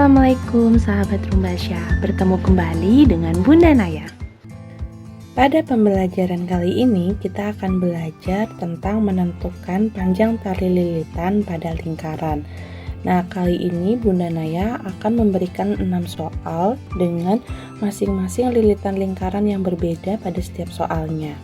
Assalamualaikum sahabat Rumbasya, bertemu kembali dengan Bunda Naya. Pada pembelajaran kali ini kita akan belajar tentang menentukan panjang tali lilitan pada lingkaran. Nah, kali ini Bunda Naya akan memberikan 6 soal dengan masing-masing lilitan lingkaran yang berbeda pada setiap soalnya.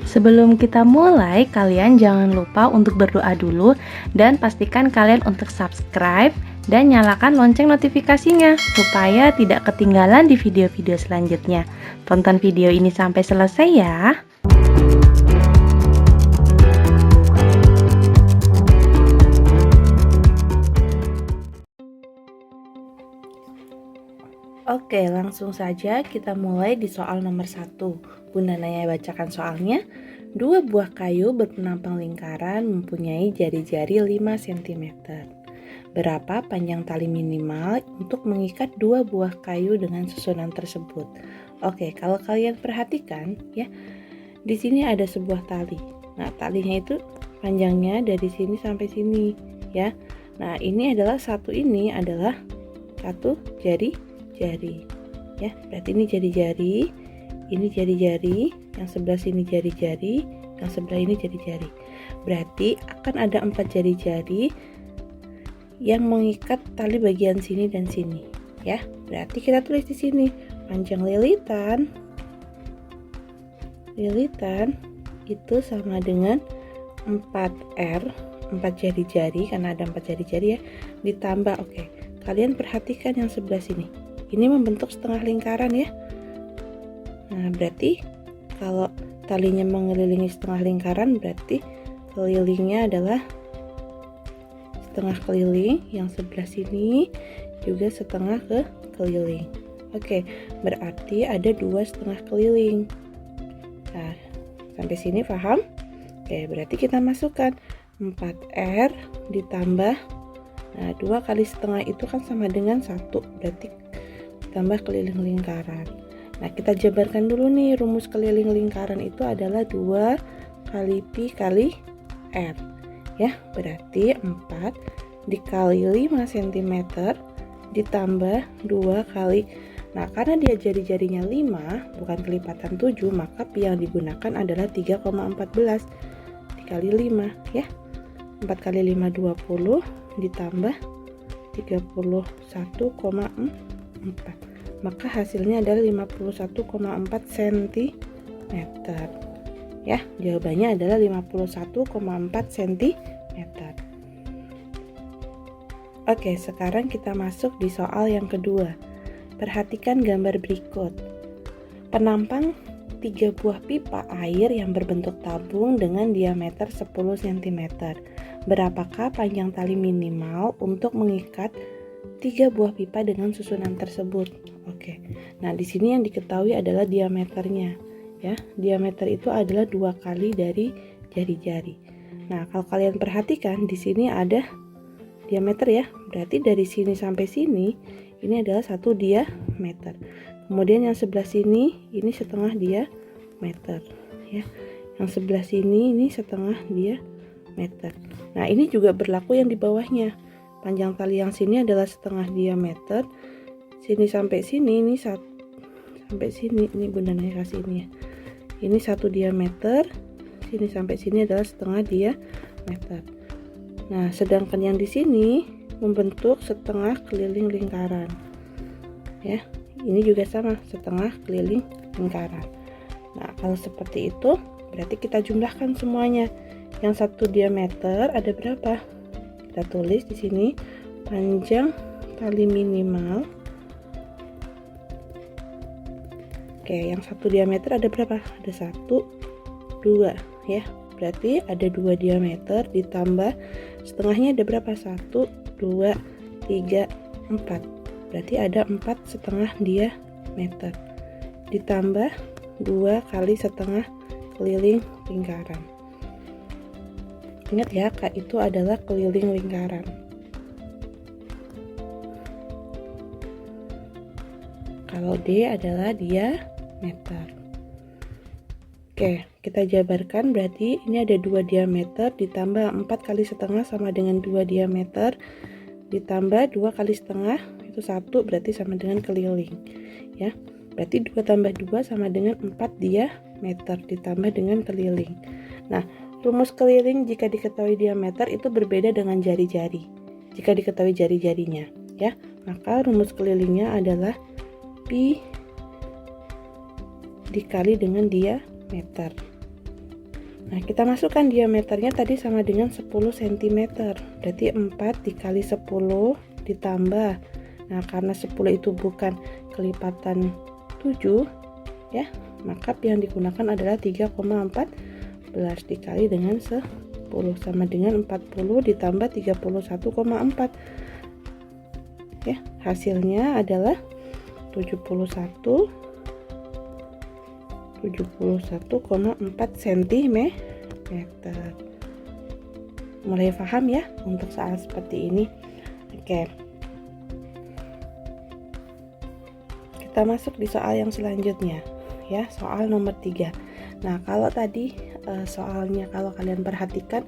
Sebelum kita mulai, kalian jangan lupa untuk berdoa dulu dan pastikan kalian untuk subscribe dan nyalakan lonceng notifikasinya supaya tidak ketinggalan di video-video selanjutnya. Tonton video ini sampai selesai ya. Oke, langsung saja kita mulai di soal nomor 1. Bunda Naya bacakan soalnya. 2 buah kayu berpenampang lingkaran mempunyai jari-jari 5 cm. Berapa panjang tali minimal untuk mengikat 2 buah kayu dengan susunan tersebut? Oke, kalau kalian perhatikan ya, di sini ada sebuah tali. Nah, talinya itu panjangnya dari sini sampai sini ya. Nah, ini adalah satu jari-jari ya, berarti ini jari-jari, ini jari-jari, yang sebelah sini jari-jari, yang sebelah ini jari-jari. Berarti akan ada 4 jari-jari yang mengikat tali bagian sini dan sini ya. Berarti kita tulis di sini panjang lilitan itu sama dengan 4R, 4 jari-jari karena ada 4 jari-jari ya, ditambah kalian perhatikan yang sebelah sini. Ini membentuk setengah lingkaran ya. Nah, berarti kalau talinya mengelilingi setengah lingkaran, berarti kelilingnya adalah setengah keliling, yang sebelah sini juga setengah keliling. Berarti ada 2 setengah keliling. Nah, sampai sini paham? Berarti kita masukkan 4R ditambah 2 kali setengah itu kan sama dengan 1, berarti tambah keliling lingkaran. Nah, kita jabarkan dulu nih, rumus keliling lingkaran itu adalah 2 kali pi kali R ya, berarti 4 dikali 5 cm ditambah 2 kali, nah karena dia jari-jarinya 5 bukan kelipatan 7, maka pi yang digunakan adalah 3,14 dikali 5 ya. 4 kali 5 20 ditambah 31,4, maka hasilnya adalah 51,4 cm ya. Jawabannya adalah 51,4 cm. Sekarang kita masuk di soal yang kedua. Perhatikan gambar berikut. Penampang 3 buah pipa air yang berbentuk tabung dengan diameter 10 cm. Berapakah panjang tali minimal untuk mengikat 3 buah pipa dengan susunan tersebut? Nah di sini yang diketahui adalah diameternya ya. Diameter itu adalah 2 kali dari jari-jari. Nah, kalau kalian perhatikan di sini ada diameter ya. Berarti dari sini sampai sini ini adalah 1 diameter. Kemudian yang sebelah sini ini setengah diameter ya. Yang sebelah sini ini setengah diameter. Nah, ini juga berlaku yang di bawahnya. Panjang tali yang sini adalah setengah diameter. Sini sampai sini ini sampai sini, ini Bunda Naya kasih ini ya. Ini 1 diameter. Sini sampai sini adalah setengah diameter. Nah, sedangkan yang di sini membentuk setengah keliling lingkaran. Ya, ini juga sama, setengah keliling lingkaran. Nah, kalau seperti itu, berarti kita jumlahkan semuanya. Yang 1 diameter ada berapa? Kita tulis di sini panjang tali minimal. Yang 1 diameter ada berapa? Ada 1, 2 ya. Berarti ada 2 diameter ditambah setengahnya ada berapa? 1, 2, 3, 4. Berarti ada 4 setengah diameter ditambah 2 kali setengah keliling lingkaran. Ingat ya, K itu adalah keliling lingkaran. Kalau D adalah diameter. Kita jabarkan, berarti ini ada 2 diameter ditambah 4 kali setengah sama dengan 2 diameter ditambah 2 kali setengah itu 1, berarti sama dengan keliling ya. Berarti 2 tambah 2 sama dengan 4 diameter ditambah dengan keliling. Nah, rumus keliling jika diketahui diameter itu berbeda dengan jari-jari jika diketahui jari-jarinya ya. Maka rumus kelilingnya adalah pi dikali dengan diameter. Nah, kita masukkan diameternya tadi sama dengan 10 cm. Berarti 4 dikali 10 ditambah. Nah, karena 10 itu bukan kelipatan 7 ya, maka pi yang digunakan adalah 3,14 dikali dengan 10 sama dengan 40 ditambah 31,4 ya. Hasilnya adalah 71,4 cm. Mulai paham ya untuk soal seperti ini. Oke, kita masuk di soal yang selanjutnya ya, soal nomor 3. Nah, kalau tadi soalnya kalau kalian perhatikan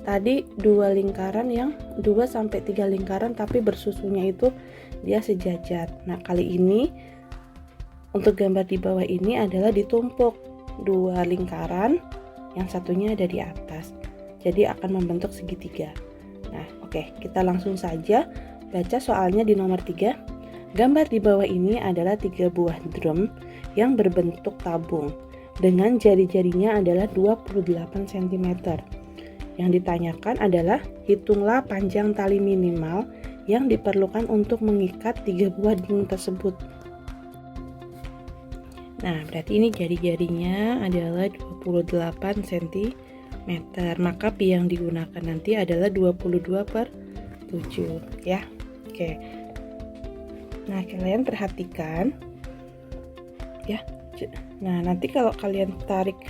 tadi 2 lingkaran yang 2 sampai 3 lingkaran tapi bersusunnya itu dia sejajar. Nah, kali ini untuk gambar di bawah ini adalah ditumpuk 2 lingkaran, yang satunya ada di atas. Jadi akan membentuk segitiga. Nah, oke, kita langsung saja baca soalnya di nomor 3. Gambar di bawah ini adalah 3 buah drum yang berbentuk tabung dengan jari-jarinya adalah 28 cm. Yang ditanyakan adalah hitunglah panjang tali minimal yang diperlukan untuk mengikat 3 buah drum tersebut. Nah, berarti ini jari-jarinya adalah 28 cm. Maka pi yang digunakan nanti adalah 22/7 ya. Oke. Nah, kalian perhatikan ya. Nah, nanti kalau kalian tarik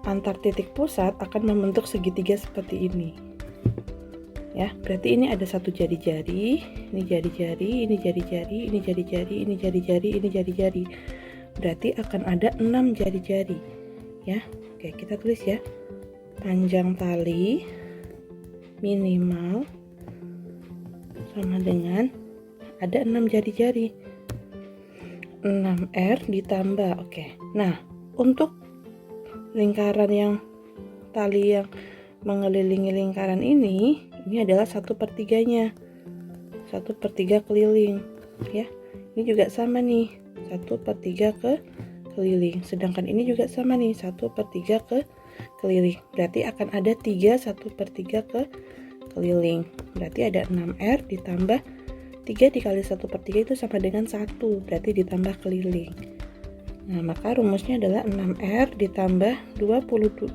antar titik pusat akan membentuk segitiga seperti ini. Ya, berarti ini ada satu jari-jari, ini jari-jari, ini jari-jari, ini jari-jari, ini jari-jari, ini jari-jari. Berarti akan ada 6 jari-jari ya. Oke, kita tulis ya, panjang tali minimal sama dengan ada 6 jari-jari, 6R ditambah. Oke, nah untuk lingkaran yang tali yang mengelilingi lingkaran ini adalah 1/3-nya, 1/3 keliling ya. Ini juga sama nih, 1/3 ke keliling, sedangkan ini juga sama nih, 1/3 ke keliling. Berarti akan ada 3 1/3 ke keliling. Berarti ada 6R ditambah 3 dikali 1/3 itu sama dengan 1, berarti ditambah keliling. Nah, maka rumusnya adalah 6R ditambah 22.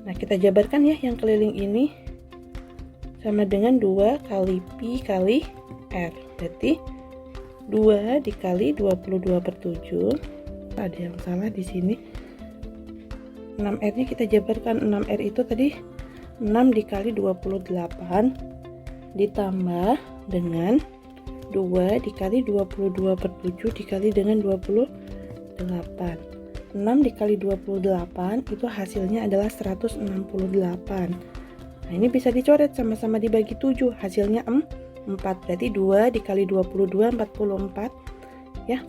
Nah, kita jabarkan ya, yang keliling ini sama dengan 2 kali pi kali R. Berarti 2 dikali 22/7. Ada yang salah di sini. 6R-nya kita jabarkan. 6R itu tadi 6 dikali 28 ditambah dengan 2 dikali 22/7 dikali dengan 28. 6 dikali 28 itu hasilnya adalah 168. Nah, ini bisa dicoret, sama-sama dibagi 7, hasilnya 4. Berarti 2 dikali 22 44 ya.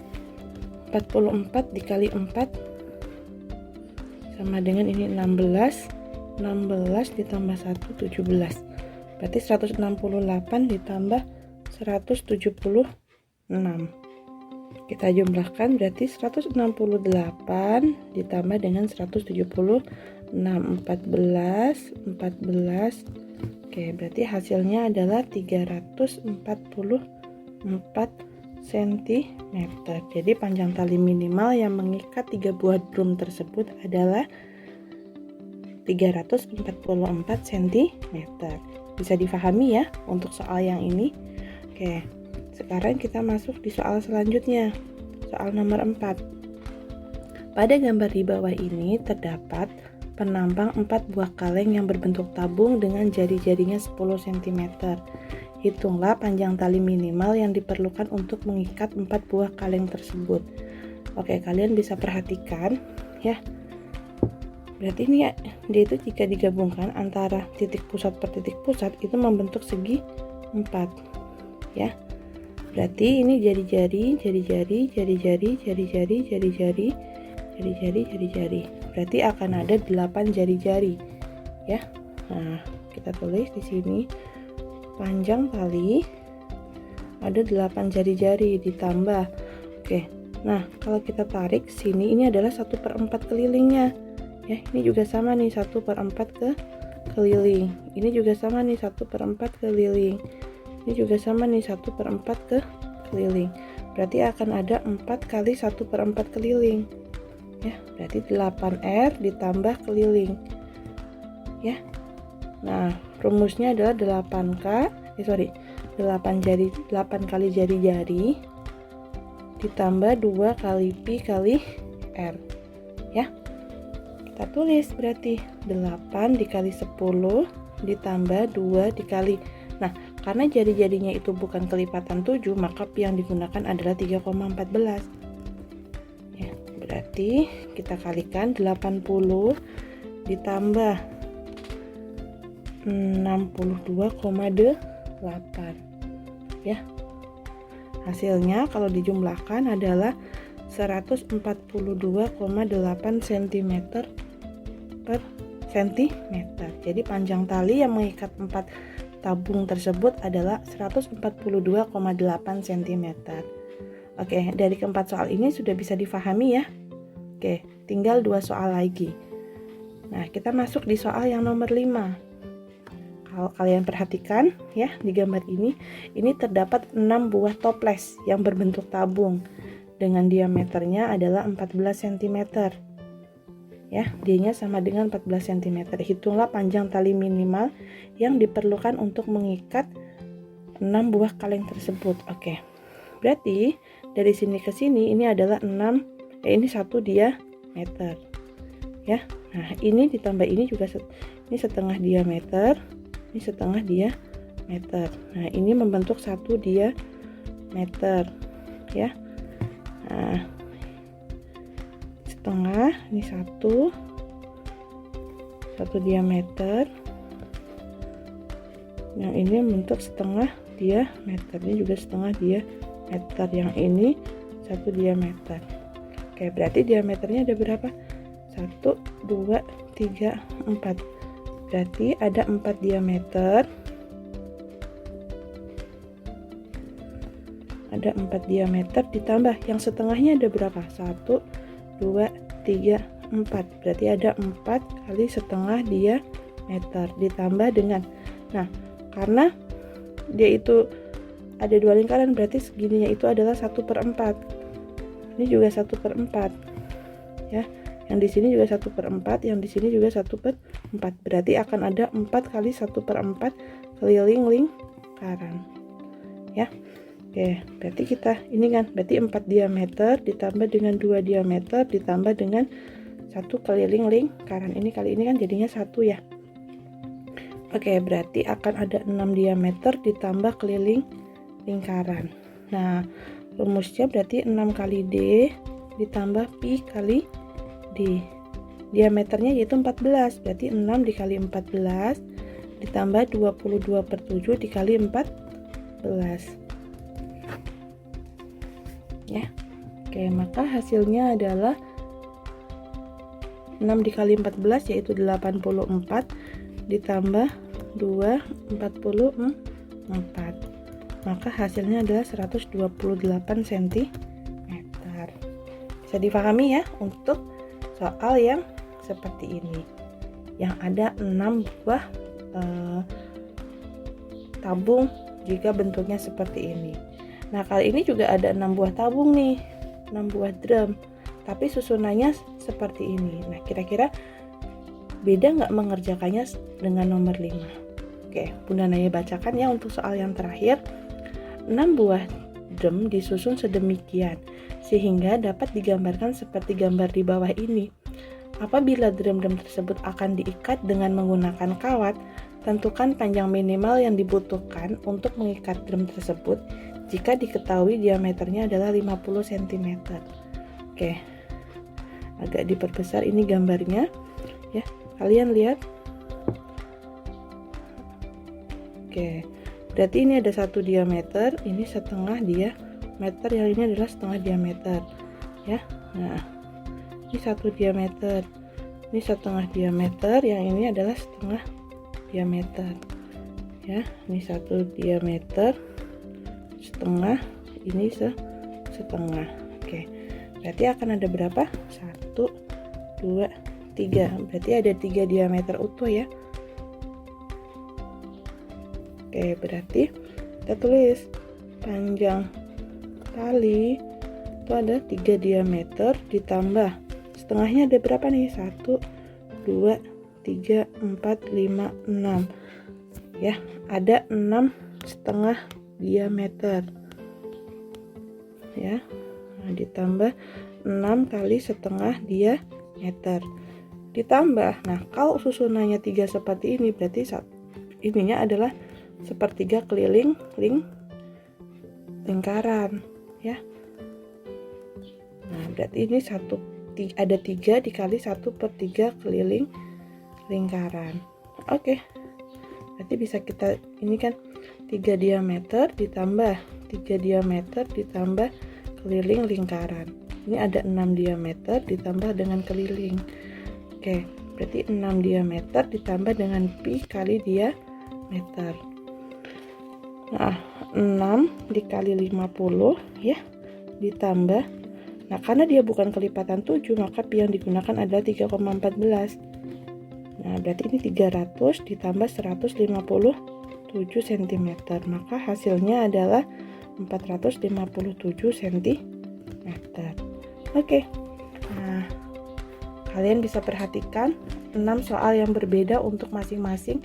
44 dikali 4 sama dengan ini 16. 16 ditambah 1 17. Berarti 168 ditambah 176. Kita jumlahkan, berarti 168 ditambah dengan 176, 14. Oke, berarti hasilnya adalah 344 cm. Jadi panjang tali minimal yang mengikat 3 buah drum tersebut adalah 344 cm. Bisa difahami ya untuk soal yang ini. Oke, sekarang kita masuk di soal selanjutnya, soal nomor 4. Pada gambar di bawah ini terdapat penampang 4 buah kaleng yang berbentuk tabung dengan jari-jarinya 10 cm. Hitunglah panjang tali minimal yang diperlukan untuk mengikat 4 buah kaleng tersebut. Oke, kalian bisa perhatikan ya. Berarti ini ya, dia itu jika digabungkan antara titik pusat per titik pusat itu membentuk segi 4 ya. Berarti ini jari-jari, jari-jari, jari-jari, jari-jari, jari-jari, jari-jari, jari-jari. Berarti akan ada 8 jari-jari, ya. Nah, kita tulis di sini panjang tali ada 8 jari-jari ditambah. Oke. Nah, kalau kita tarik sini ini adalah 1/4 kelilingnya. Ya, ini juga sama nih 1/4 ke keliling. Ini juga sama nih 1/4 keliling. Ini juga sama nih 1/4 ke keliling. Berarti akan ada 4 kali 1/4 keliling. Ya, berarti 8R ditambah keliling. Ya. Nah, rumusnya adalah 8 kali jari-jari ditambah 2 kali pi kali R. Ya. Kita tulis berarti 8 dikali 10 ditambah 2 dikali. Nah, karena jari-jarinya itu bukan kelipatan 7, maka pi yang digunakan adalah 3,14. Ya, berarti kita kalikan 80 ditambah 62,8. Ya. Hasilnya kalau dijumlahkan adalah 142,8 cm per cm. Jadi panjang tali yang mengikat 4 tabung tersebut adalah 142,8 cm. Oke, dari keempat soal ini sudah bisa difahami ya. Oke, tinggal 2 soal lagi. Nah, kita masuk di soal yang nomor 5. Kalau kalian perhatikan ya, di gambar ini terdapat 6 buah toples yang berbentuk tabung dengan diameternya adalah 14 cm. Ya, D-nya sama dengan 14 cm. Hitunglah panjang tali minimal yang diperlukan untuk mengikat 6 buah kaleng tersebut. Oke. Berarti dari sini ke sini ini adalah 1 diameter. Ya. Nah, ini ditambah ini juga ini setengah diameter, ini setengah diameter. Nah, ini membentuk 1 diameter. Ya. Nah, setengah, ini 1 diameter, yang ini membentuk setengah diameter, ini juga setengah diameter, yang ini 1 diameter. Oke, berarti diameternya ada berapa? 1, 2, 3, 4. Berarti ada 4 diameter. Ada 4 diameter ditambah yang setengahnya ada berapa? 1, 2, 3, 4. Berarti ada 4 kali setengah diameter ditambah dengan, nah, karena dia itu ada 2 lingkaran, berarti segininya itu adalah 1/4. Ini juga 1/4. Ya, yang di sini juga 1/4, yang di sini juga 1/4. Berarti akan ada 4 kali 1/4 keliling lingkaran. Ya. Oke, berarti kita ini kan berarti 4 diameter ditambah dengan 2 diameter ditambah dengan 1 keliling lingkaran. Ini kali ini kan jadinya 1 ya. Oke, berarti akan ada 6 diameter ditambah keliling lingkaran. Nah, rumusnya berarti 6 kali D ditambah pi kali D. Diameternya yaitu 14, berarti 6 dikali 14 ditambah 22/7 dikali 14. Ya. Oke, maka hasilnya adalah 6 dikali 14 yaitu 84 ditambah 2 44. Maka hasilnya adalah 128 cm. Bisa dipahami ya untuk soal yang seperti ini. Yang ada 6 buah tabung jika bentuknya seperti ini. Nah, kali ini juga ada 6 buah tabung nih, 6 buah drum, tapi susunannya seperti ini. Nah, kira-kira beda nggak mengerjakannya dengan nomor 5? Oke, Bunda Naya bacakan ya untuk soal yang terakhir. 6 buah drum disusun sedemikian, sehingga dapat digambarkan seperti gambar di bawah ini. Apabila drum-drum tersebut akan diikat dengan menggunakan kawat, tentukan panjang minimal yang dibutuhkan untuk mengikat drum tersebut jika diketahui diameternya adalah 50 cm. Oke, agak diperbesar ini gambarnya ya, kalian lihat. Oke, berarti ini ada 1 diameter, ini setengah diameter, yang ini adalah setengah diameter ya. Nah, ini 1 diameter, ini setengah diameter, yang ini adalah setengah diameter ya. Ini 1 diameter setengah, ini setengah. Oke, berarti akan ada berapa? 1, 2, 3. Berarti ada 3 diameter utuh ya. Oke, berarti kita tulis panjang tali itu ada 3 diameter ditambah setengahnya ada berapa nih? 1, 2, 3, 4, 5, 6 ya. Ada 6 setengah diameter ya. Nah, ditambah 6 kali setengah diameter ditambah, nah kalau susunannya 3 seperti ini berarti ininya adalah sepertiga keliling lingkaran ya. Nah, berarti ini ada 3 dikali 1/3 keliling lingkaran. Oke, berarti bisa kita, ini kan 3 diameter ditambah 3 diameter ditambah keliling lingkaran. Ini ada 6 diameter ditambah dengan keliling. Oke, berarti 6 diameter ditambah dengan pi kali diameter. Nah, 6 dikali 50 ya, ditambah, nah karena dia bukan kelipatan 7 maka pi yang digunakan adalah 3,14. Nah, berarti ini 300 ditambah 157 cm, maka hasilnya adalah 457 cm. Oke, nah kalian bisa perhatikan 6 soal yang berbeda untuk masing-masing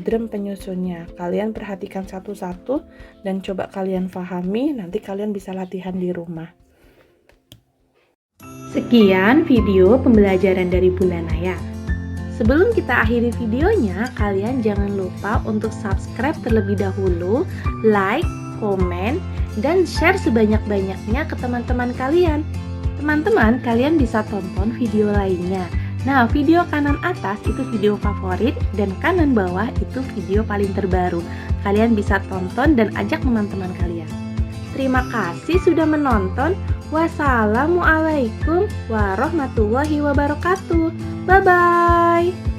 drum penyusunnya. Kalian perhatikan satu-satu dan coba kalian pahami, nanti kalian bisa latihan di rumah. Sekian video pembelajaran dari Bunda Naya. Sebelum kita akhiri videonya, kalian jangan lupa untuk subscribe terlebih dahulu, like, komen, dan share sebanyak-banyaknya ke teman-teman kalian. Teman-teman, kalian bisa tonton video lainnya. Nah, video kanan atas itu video favorit dan kanan bawah itu video paling terbaru. Kalian bisa tonton dan ajak teman-teman kalian. Terima kasih sudah menonton. Wassalamualaikum warahmatullahi wabarakatuh. Bye-bye.